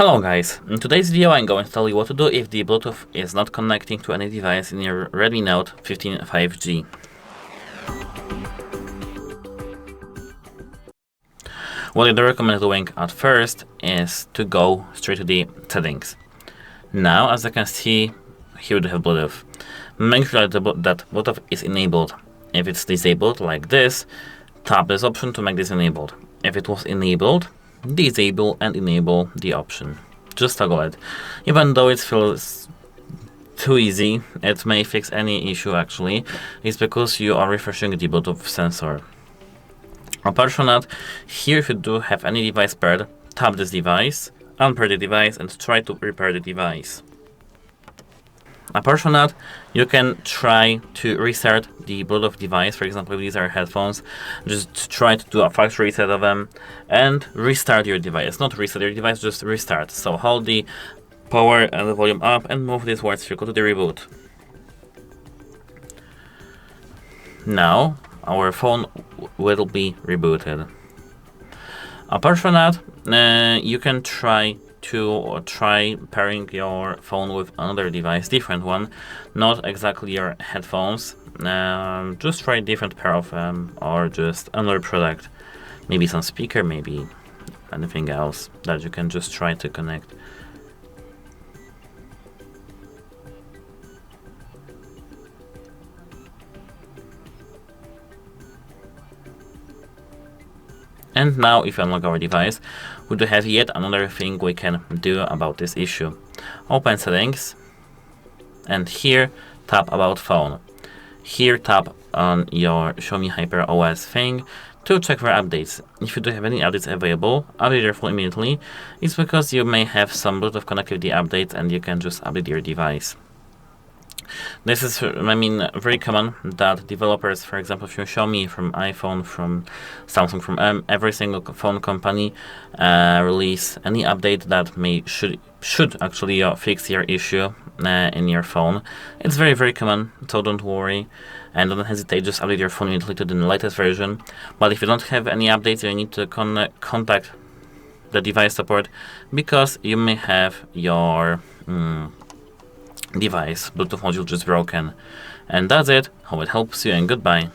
Hello guys, in today's video I'm going to tell you what to do if the Bluetooth is not connecting to any device in your Redmi Note 15 5G. What I do recommend doing at first is to go straight to the settings. Now, as you can see, here we have Bluetooth. Make sure that Bluetooth is enabled. If it's disabled like this, tap this option to make this enabled. If it was enabled, disable and enable the option. Just toggle it. Even though it feels too easy, it may fix any issue actually. It's because you are refreshing the Bluetooth sensor. Apart from that, here if you do have any device paired, tap this device, unpair the device and try to repair the device. Apart from that, you can try to restart the Bluetooth device. For example, if these are headphones, just try to do a factory reset of them and restart your device. Not reset your device, just restart. So hold the power and the volume up and move this word circle to the reboot. Now, our phone will be rebooted. Apart from that, you can try pairing your phone with another device, different one, not exactly your headphones. Just try a different pair of them, or just another product, maybe some speaker, maybe anything else that you can just try to connect. And now, if you unlock our device, we do have yet another thing we can do about this issue. Open settings, and here tap about phone. Here tap on your Show Me Hyper OS thing to check for updates. If you do have any updates available, update your phone immediately. It's because you may have some Bluetooth connectivity updates and you can just update your device. This is, very common that developers, for example, if you show me from iPhone, from Samsung, from every single phone company, release any update that should actually fix your issue in your phone. It's very common, so don't worry and don't hesitate. Just update your phone immediately to the latest version. But if you don't have any updates, you need to contact the device support because you may have your device Bluetooth module just broken. And that's it. Hope it helps you and goodbye.